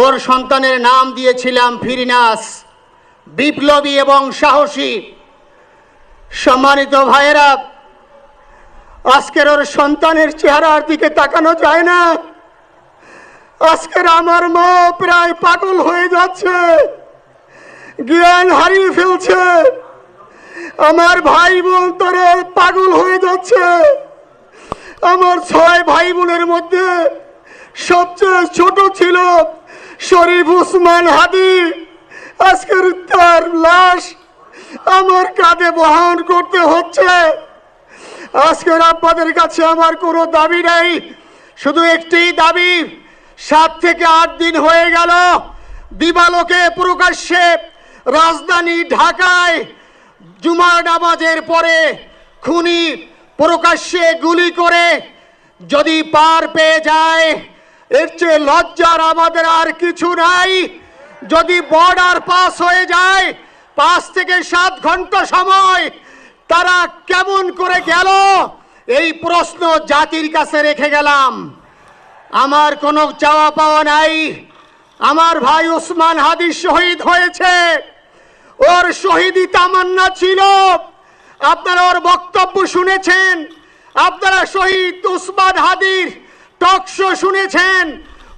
ওর সন্তানের নাম দিয়েছিলাম ফিরিনাস, বিপ্লবী এবং সাহসী। সম্মানিত ভাইয়েরা, আজকের ওর সন্তানের চেহারার দিকে তাকানো যায় না। আজকের আমার মা প্রায় পাগল হয়ে যাচ্ছে, জ্ঞান হারিয়ে ফেলছে। আমার ভাই বোন তারা পাগল হয়ে যাচ্ছে। আমার 6 ভাই বোনের মধ্যে সবচেয়ে ছোট ছিল শরীফ উসমান হাদি। আজকের তার লাশ আমার কাঁধে বহন করতে হচ্ছে। আজকের আপনাদের কাছে আমার কোনো দাবি নাই, শুধু একটি দাবি। 7 থেকে 8 দিন হয়ে গেল দিবালোকে প্রকাশ্যে রাজধানী ঢাকায় জুমার নামাজের পরে খুনি প্রকাশ্যে গুলি করে যদি পার পেয়ে যায়, এর চেয়ে লজ্জার আমাদের আর কিছু নাই। যদি বর্ডার পাস হয়ে যায়, 5 থেকে 7 ঘন্টা সময় তারা কেমন করে গেল, এই প্রশ্ন জাতির কাছে রেখে গেলাম। আমার কোনো চাওয়া পাওয়া নাই। আমার ভাই উসমান হাদি শহীদ হয়েছে, ওর শহীদি তামান্না ছিল। আপনারা ওর বক্তব্য শুনেছেন, আপনারা শহীদ উসমান হাদির টক শো শুনেছেন।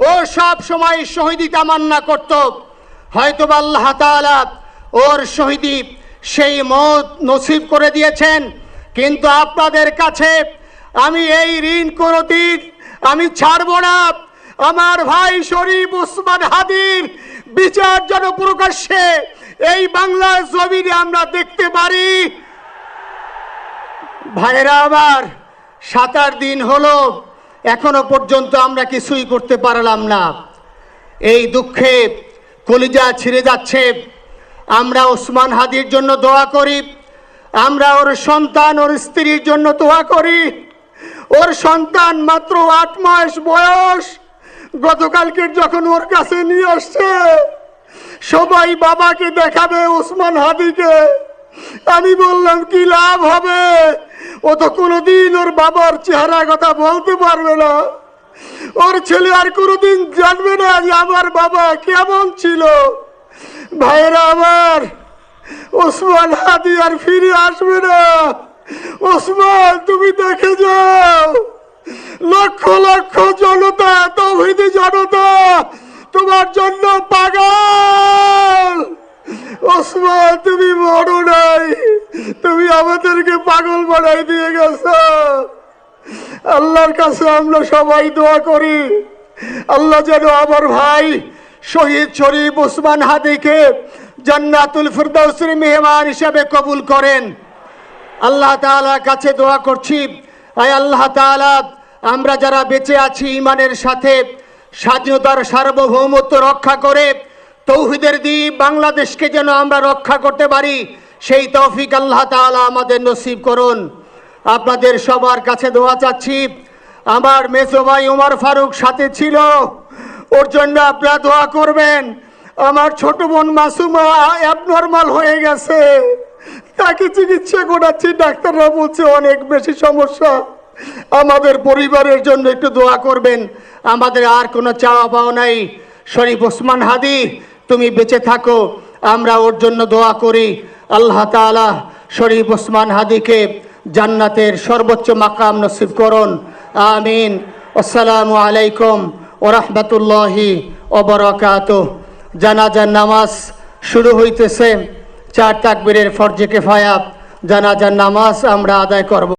ও সব সময় শহীদি তামান্না করত। হয়তো আল্লাহ তাআলা ওর শহীদি সেই মত নসিব করে দিয়েছেন। কিন্তু আপনাদের কাছে আমি এই ঋণ কোনোদিন আমি ছাড়ব না। আমার ভাই শরীফ উসমান হাদির বিচার যেন প্রকাশ্যে এই বাংলার জমিনে আমরা দেখতে পারি। ভাইরা আমার, 7-8 দিন হলো, এখনো পর্যন্ত আমরা কিছুই করতে পারলাম না। এই দুঃখে কলিজা ছিঁড়ে যাচ্ছে। আমরা ওসমান হাদির জন্য দোয়া করি, আমরা ওর সন্তান ওর স্ত্রীর জন্য দোয়া করি। ওর সন্তান মাত্র 8 মাস বয়স। গতকালকে যখন ওর কাছে নিয়ে আসছে, সবাই বাবাকে দেখাবে ওসমান হাদিকে। আমি বললাম কি লাভ হবে, ও তো কোনোদিন ওর বাবার চেহারা কথা বলতে পারবে না। ওর ছেলে আর কোনোদিন জানবে না যে আমার বাবা কেমন ছিল। ভাইরা আমার, ওসমান হাদি আর ফিরে আসবে না। ওসমান, তুমি দেখে যাও, লক্ষ লক্ষ জনতা, তাওহীদি জনতা তোমার জন্য পাগল। ওসমান, তুমি মরো নাই, তুমি আমাদেরকে পাগল বানাই দিয়ে গেছো। আল্লাহর কাছে আমরা সবাই দোয়া করি, আল্লাহ যেন আমার ভাই শহীদ শরীফ উসমান হাদিকে জান্নাতুল ফিরদাউসের মেহমান হিসেবে কবুল করেন। আল্লাহ তাআলার কাছে দোয়া করছি, আয় আল্লাহ তাআলা, আমরা যারা বেঁচে আছি ঈমানের সাথে স্বাধীনতার সার্বভৌমত্ব রক্ষা করে তৌহিদের দ্বীপ বাংলাদেশকে যেন আমরা রক্ষা করতে পারি, সেই তৌফিক আল্লাহ তাআলা আমাদের নসিব করুন। আপনাদের সবার কাছে দোয়া চাচ্ছি। আমার মেজো ভাই ওমর ফারুক সাথে ছিল, ওর জন্য আপনারা দোয়া করবেন। আমার ছোট বোন মাসুমা অ্যাবনর্মাল হয়ে গেছে, তাকে চিকিৎসা করাচ্ছি, ডাক্তাররা বলছে অনেক বেশি সমস্যা। আমাদের পরিবারের জন্য একটু দোয়া করবেন। আমাদের আর কোনো চাওয়া পাওয়া নাই। শরীফ ওসমান হাদি, তুমি বেঁচে থাকো, আমরা ওর জন্য দোয়া করি। আল্লাহ তাআলা শরীফ ওসমান হাদিকে জান্নাতের সর্বোচ্চ মাকাম নসিব করুন। আমিন। আসসালামু আলাইকুম ওয়া রাহমাতুল্লাহি ওয়া বারাকাতুহু। জানাজার নামাজ শুরু হইতেছে। 4 তাকবীরের ফরজে কিফায়া জানাজার নামাজ আমরা আদায় করব।